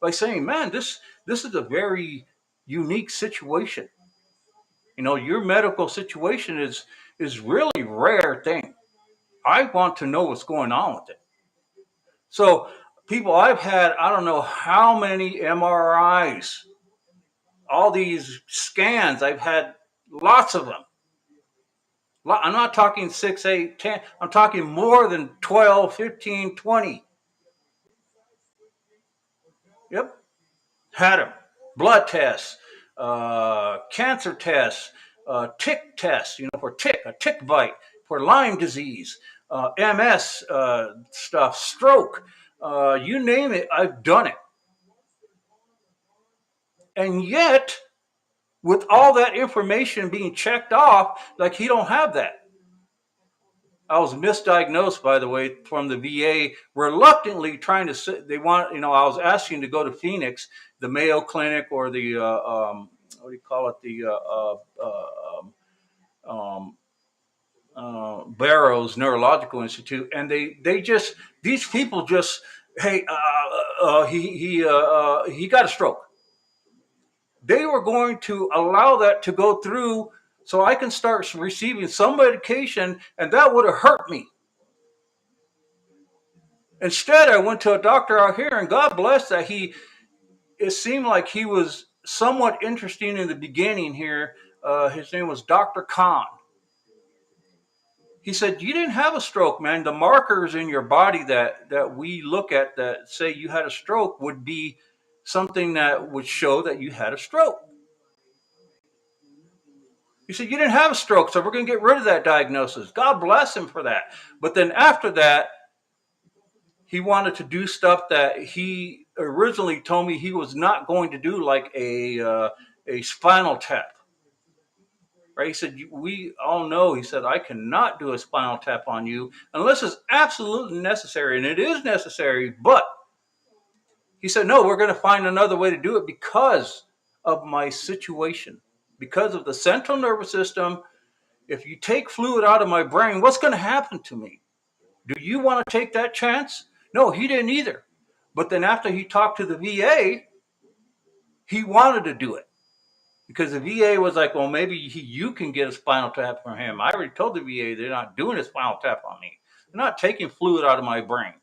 by saying, man, this is a very unique situation. Your medical situation is really rare thing. I want to know what's going on with it. So, people, I've had, I don't know how many MRIs, all these scans. I've had lots of them. I'm not talking 6, 8, 10. I'm talking more than 12, 15, 20. Yep. Had them. Blood tests, cancer tests, tick tests, for a tick bite, for Lyme disease, MS stuff, stroke, you name it, I've done it. And yet, with all that information being checked off, like he don't have that. I was misdiagnosed, by the way, from the VA, reluctantly trying to. They want, I was asking to go to Phoenix, the Mayo Clinic, or the what do you call it, the Barrows Neurological Institute, and these people just, hey, he got a stroke. They were going to allow that to go through so I can start receiving some medication, and that would have hurt me. Instead, I went to a doctor out here, and God bless that it seemed like he was somewhat interesting in the beginning here. His name was Dr. Khan. He said, you didn't have a stroke, man. The markers in your body that we look at that say you had a stroke would be something that would show that you had a stroke. He said, you didn't have a stroke, so we're going to get rid of that diagnosis. God bless him for that. But then after that, he wanted to do stuff that he originally told me he was not going to do, like a spinal tap. Right? He said, we all know, he said, I cannot do a spinal tap on you unless it's absolutely necessary. And it is necessary, but he said, no, we're going to find another way to do it because of my situation, because of the central nervous system. If you take fluid out of my brain, what's going to happen to me? Do you want to take that chance? No, he didn't either. But then after he talked to the VA, he wanted to do it. Because the VA was like, well, maybe you can get a spinal tap from him. I already told the VA they're not doing a spinal tap on me. They're not taking fluid out of my brain.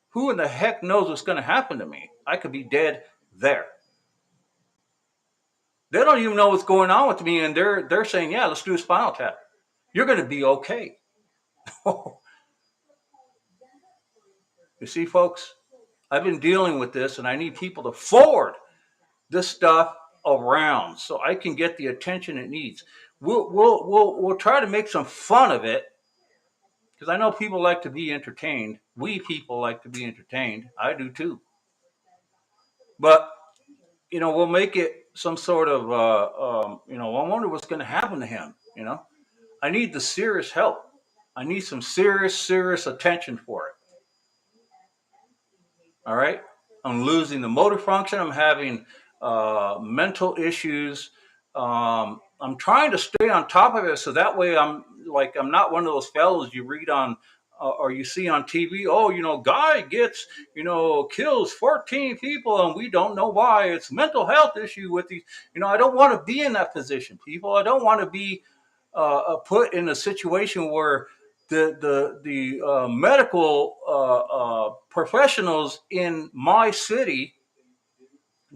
Who in the heck knows what's going to happen to me? I could be dead there. They don't even know what's going on with me, and they're saying, yeah, let's do a spinal tap. You're going to be okay. You see, folks, I've been dealing with this, and I need people to forward this stuff around so I can get the attention it needs. We'll try to make some fun of it, because I know people like to be entertained. We people like to be entertained. I do too. But we'll make it some sort of I wonder what's going to happen to him. I need the serious help. I need some serious attention for it. All right. I'm losing the motor function. I'm having mental issues. I'm trying to stay on top of it so that way I'm not one of those fellows you read on or you see on TV. Oh, guy gets, kills 14 people and we don't know why. It's a mental health issue with these. I don't want to be in that position, people. I don't want to be put in a situation where the medical professionals in my city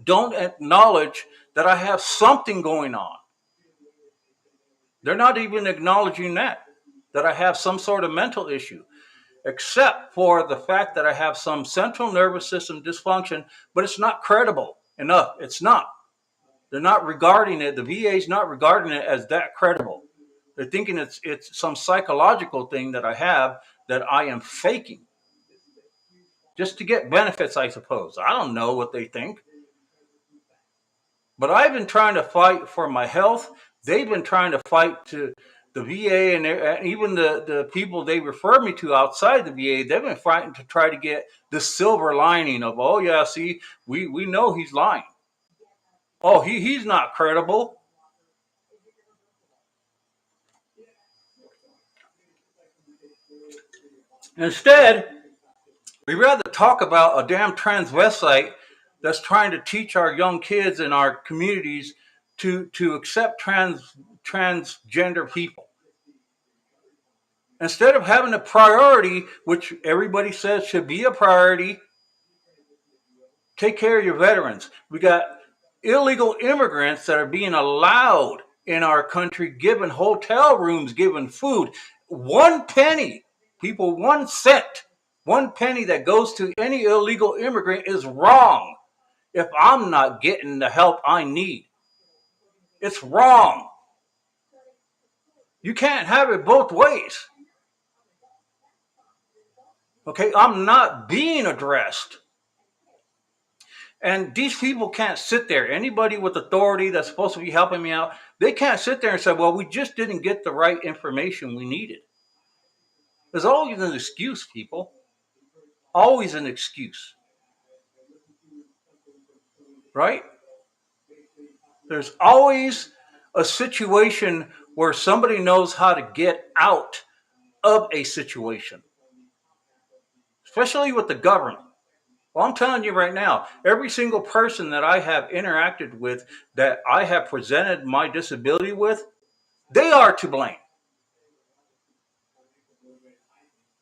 don't acknowledge that I have something going on. They're not even acknowledging that. that I have some sort of mental issue, except for the fact that I have some central nervous system dysfunction, but it's not credible enough. It's not. They're not regarding it, the VA is not regarding it as that credible. They're thinking it's some psychological thing that I have that I am faking just to get benefits, I suppose. I don't know what they think. But I've been trying to fight for my health. They've been trying to fight to the VA, and even the people they refer me to outside the VA, they've been fighting to try to get the silver lining of, oh yeah, see, we know he's lying. Oh, he's not credible. Instead, we rather talk about a damn transvestite that's trying to teach our young kids in our communities to accept transgender people. Instead of having a priority, which everybody says should be a priority, take care of your veterans. We got illegal immigrants that are being allowed in our country, given hotel rooms, given food. 1 penny, people, 1 cent, 1 penny that goes to any illegal immigrant is wrong if I'm not getting the help I need. It's wrong. You can't have it both ways. Okay, I'm not being addressed. And these people can't sit there. Anybody with authority that's supposed to be helping me out, they can't sit there and say, well, we just didn't get the right information we needed. There's always an excuse, people. Always an excuse. Right? There's always a situation where somebody knows how to get out of a situation, especially with the government. Well, I'm telling you right now, every single person that I have interacted with, that I have presented my disability with, they are to blame.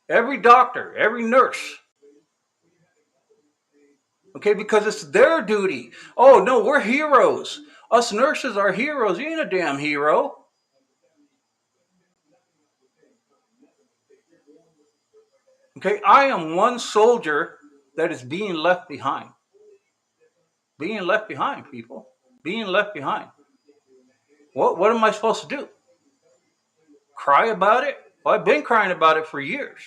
Every doctor, every nurse. Okay, because it's their duty. Oh, no, we're heroes. Us nurses are heroes. You ain't a damn hero. Okay, I am one soldier that is being left behind. Being left behind, people. Being left behind. What am I supposed to do? Cry about it? Well, I've been crying about it for years.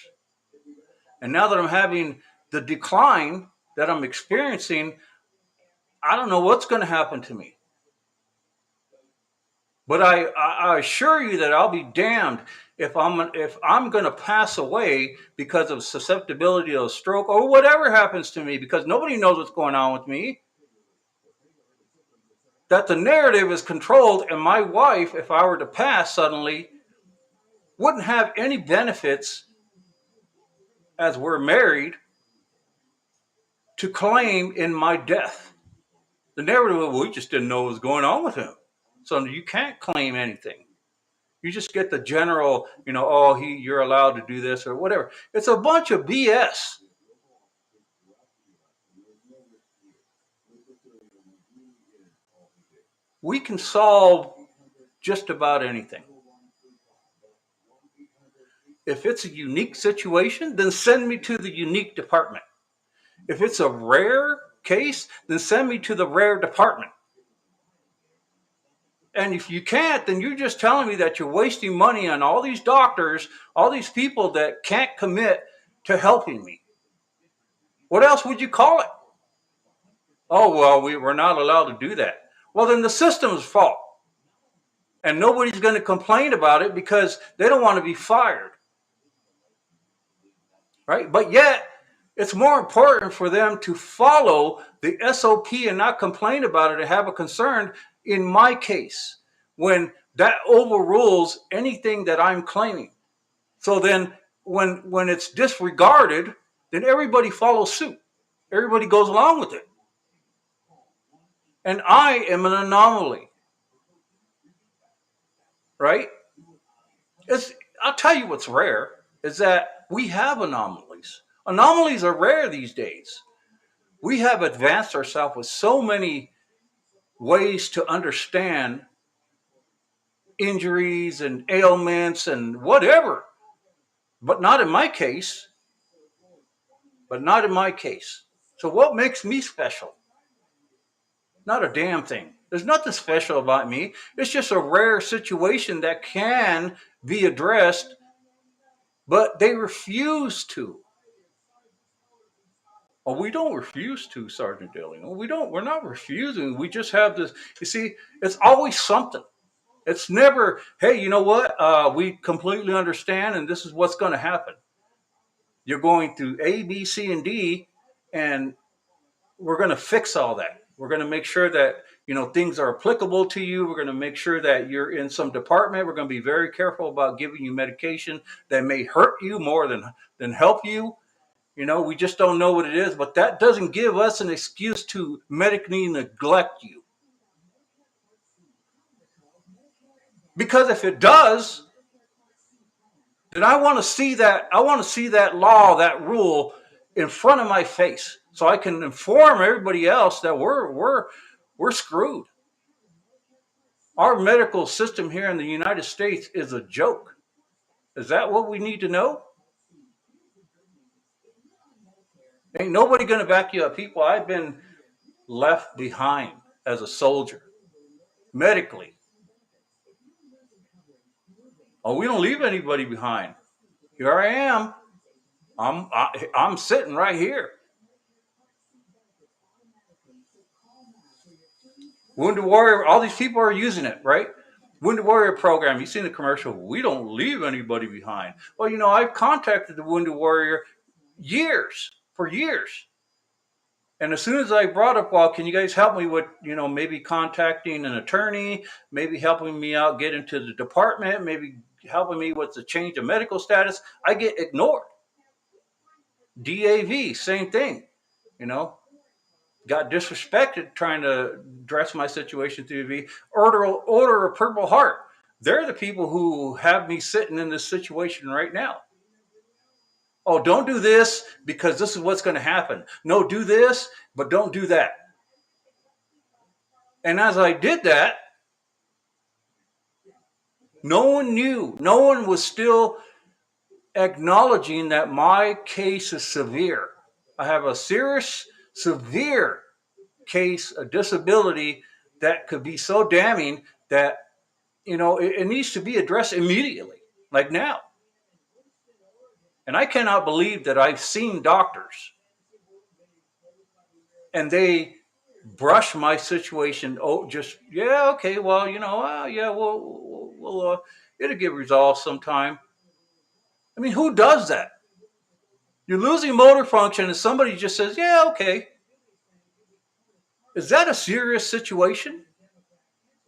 And now that I'm having the decline that I'm experiencing, I don't know what's going to happen to me. But I assure you that I'll be damned if I'm going to pass away because of susceptibility to a stroke or whatever happens to me, because nobody knows what's going on with me. That the narrative is controlled, and my wife, if I were to pass suddenly, wouldn't have any benefits as we're married to claim in my death. The narrative, well, we just didn't know what was going on with him. So you can't claim anything. You just get the general, oh, you're allowed to do this or whatever. It's a bunch of BS. We can solve just about anything. If it's a unique situation, then send me to the unique department. If it's a rare case, then send me to the rare department. And if you can't, then you're just telling me that you're wasting money on all these doctors, all these people that can't commit to helping me. What else would you call it? Oh, well, we're not allowed to do that. Well, then the system's fault. And nobody's going to complain about it because they don't want to be fired. Right? But yet, it's more important for them to follow the SOP and not complain about it and have a concern in my case when that overrules anything that I'm claiming. So then when it's disregarded, then everybody follows suit. Everybody goes along with it. And I am an anomaly. Right? I'll tell you what's rare is that we have anomalies. Anomalies are rare these days. We have advanced ourselves with so many ways to understand injuries and ailments and whatever. But not in my case. But not in my case. So what makes me special? Not a damn thing. There's nothing special about me. It's just a rare situation that can be addressed, but they refuse to. Oh, we don't refuse to, Sergeant Daly. No, we don't. We're not refusing. We just have this. You see, it's always something. It's never, hey, you know what? We completely understand, and this is what's going to happen. You're going through A, B, C, and D, and we're going to fix all that. We're going to make sure that things are applicable to you. We're going to make sure that you're in some department. We're going to be very careful about giving you medication that may hurt you more than help you. We just don't know what it is, but that doesn't give us an excuse to medically neglect you. Because if it does, then I want to see that. I want to see that law, that rule, in front of my face, so I can inform everybody else that we're screwed. Our medical system here in the United States is a joke. Is that what we need to know? Ain't nobody going to back you up. People, I've been left behind as a soldier, medically. Oh, we don't leave anybody behind. Here I am. I'm sitting right here. Wounded Warrior, all these people are using it, right? Wounded Warrior program, you've seen the commercial. We don't leave anybody behind. Well, I've contacted the Wounded Warrior for years. And as soon as I brought up, well, can you guys help me with, maybe contacting an attorney, maybe helping me out get into the department, maybe helping me with the change of medical status, I get ignored. DAV, same thing, got disrespected trying to address my situation through V. Order of Purple Heart. They're the people who have me sitting in this situation right now. Oh, don't do this because this is what's going to happen. No, do this, but don't do that. And as I did that, no one knew. No one was still acknowledging that my case is severe. I have a serious, severe case, a disability that could be so damning that, it needs to be addressed immediately, like now. And I cannot believe that I've seen doctors and they brush my situation. Oh, just, yeah, okay, well, yeah, we'll it'll get resolved sometime. I mean, who does that? You're losing motor function and somebody just says, yeah, okay. Is that a serious situation?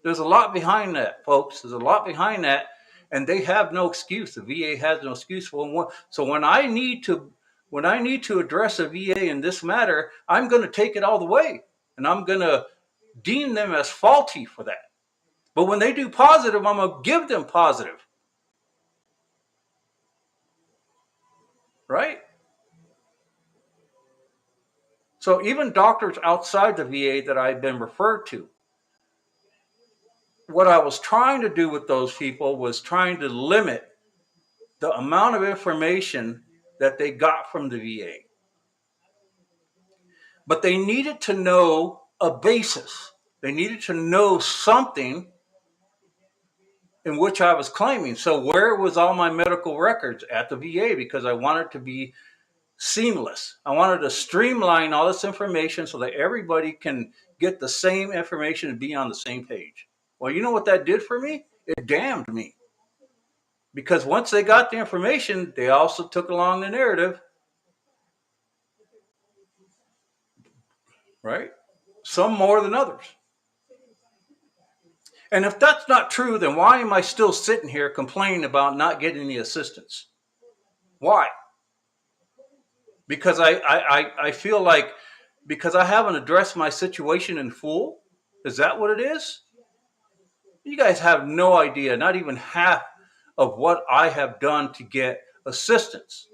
There's a lot behind that, folks. There's a lot behind that, and they have no excuse. The VA has no excuse for them. So when I need to address a VA in this matter, I'm going to take it all the way, and I'm going to deem them as faulty for that. But when they do positive, I'm going to give them positive. Right? So even doctors outside the VA that I've been referred to, what I was trying to do with those people was trying to limit the amount of information that they got from the VA. But they needed to know a basis. They needed to know something in which I was claiming. So where was all my medical records? At the VA, because I wanted to be seamless. I wanted to streamline all this information so that everybody can get the same information and be on the same page. Well, you know what that did for me? It damned me. Because once they got the information, they also took along the narrative. Right? Some more than others. And if that's not true, then why am I still sitting here complaining about not getting the assistance? Why? Because I feel like, because I haven't addressed my situation in full? Is that what it is? You guys have no idea, not even half of what I have done to get assistance.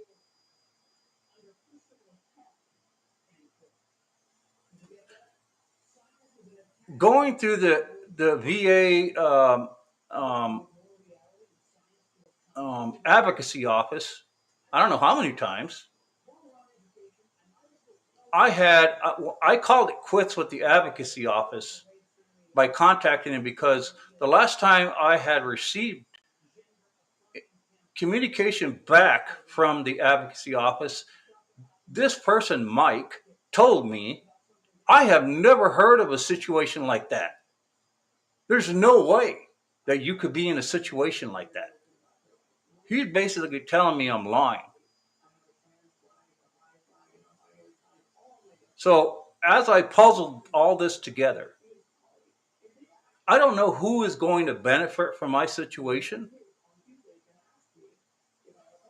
Going through the VA advocacy office, I don't know how many times. I called it quits with the advocacy office by contacting him because the last time I had received communication back from the advocacy office, this person, Mike, told me, I have never heard of a situation like that. There's no way that you could be in a situation like that. He's basically telling me I'm lying. So as I puzzled all this together, I don't know who is going to benefit from my situation,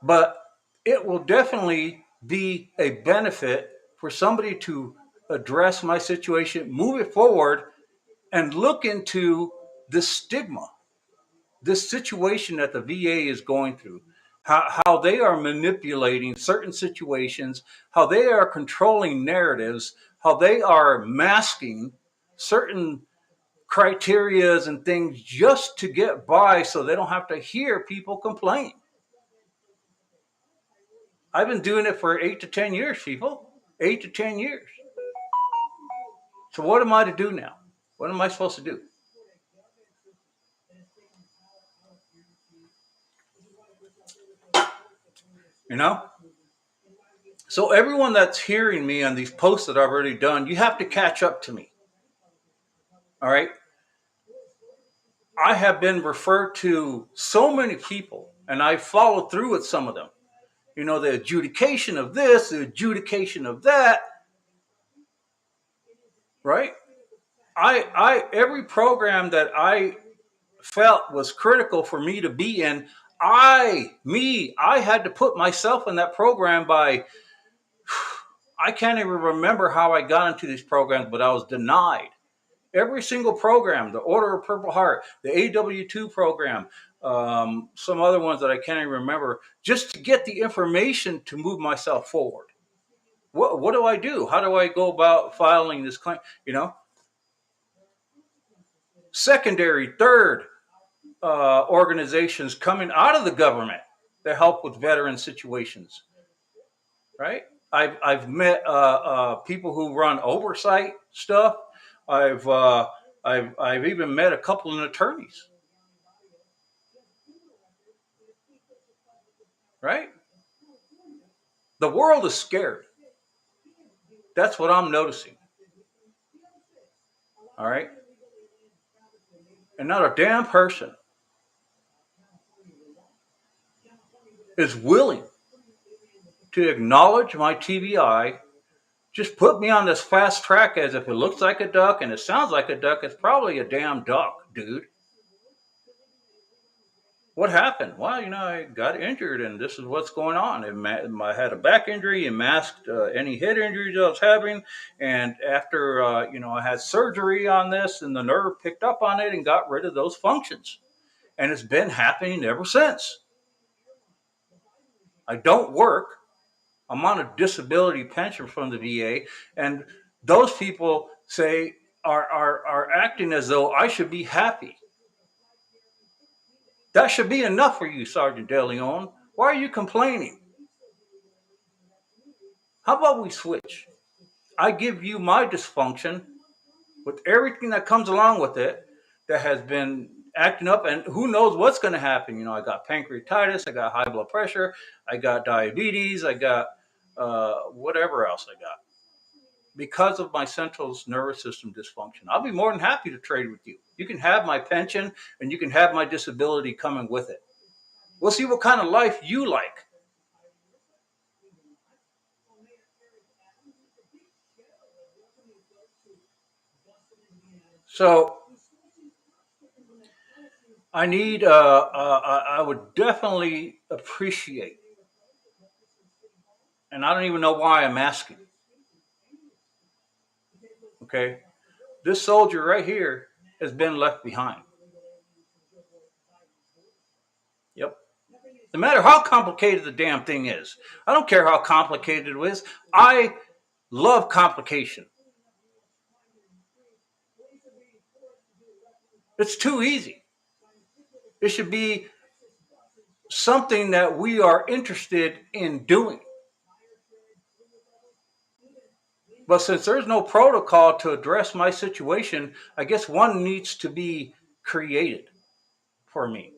but it will definitely be a benefit for somebody to address my situation, move it forward, and look into this stigma, this situation that the VA is going through, how they are manipulating certain situations, how they are controlling narratives, how they are masking certain criterias and things just to get by so they don't have to hear people complain. I've been doing it for 8 to 10 years, people. 8 to 10 years. So what am I to do now? What am I supposed to do? You know? So everyone that's hearing me on these posts that I've already done, you have to catch up to me. All right? I have been referred to so many people, and I followed through with some of them. You know, the adjudication of this, the adjudication of that, right? Every program that I felt was critical for me to be in, I had to put myself in that program by, I can't even remember how I got into these programs, but I was denied. Every single program, the Order of Purple Heart, the AW2 program, some other ones that I can't even remember, just to get the information to move myself forward. What do I do? How do I go about filing this claim? You know, secondary, third organizations coming out of the government that help with veteran situations, right? I've met people who run oversight stuff. I've, uh, I've even met a couple of attorneys, right? The world is scared. That's what I'm noticing. All right. And not a damn person is willing to acknowledge my TBI. Just put me on this fast track as if it looks like a duck and it sounds like a duck. It's probably a damn duck, dude. What happened? Well, you know, I got injured and this is what's going on. I had a back injury and masked any head injuries I was having. And after, I had surgery on this and the nerve picked up on it and got rid of those functions. And it's been happening ever since. I don't work. I'm on a disability pension from the VA. And those people say, are acting as though I should be happy. That should be enough for you, Sergeant De Leon. Why are you complaining? How about we switch? I give you my dysfunction with everything that comes along with it that has been acting up, and who knows what's going to happen. You know, I got pancreatitis, I got high blood pressure, I got diabetes, I got whatever else I got because of my central nervous system dysfunction. I'll be more than happy to trade with you. You can have my pension and you can have my disability coming with it. We'll see what kind of life you like. So I would definitely appreciate, and I don't even know why I'm asking, okay? This soldier right here has been left behind. Yep. No matter how complicated the damn thing is, I don't care how complicated it is. I love complication. It's too easy. It should be something that we are interested in doing. But since there's no protocol to address my situation, I guess one needs to be created for me.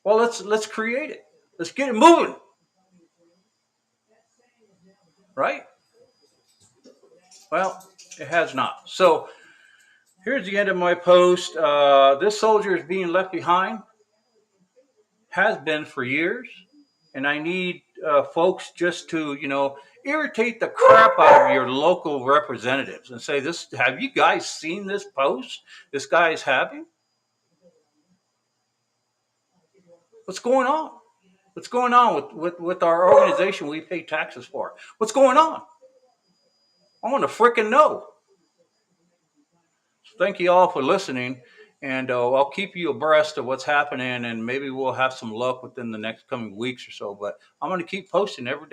Well, let's create it. Let's get it moving, right? Well, it has not. So here's the end of my post. This soldier is being left behind, has been for years, and I need folks just to, irritate the crap out of your local representatives and say, "This, have you guys seen this post? This guy is having. What's going on? What's going on with our organization we pay taxes for? What's going on? I want to freaking know." So thank you all for listening, and I'll keep you abreast of what's happening, and maybe we'll have some luck within the next coming weeks or so. But I'm going to keep posting every day.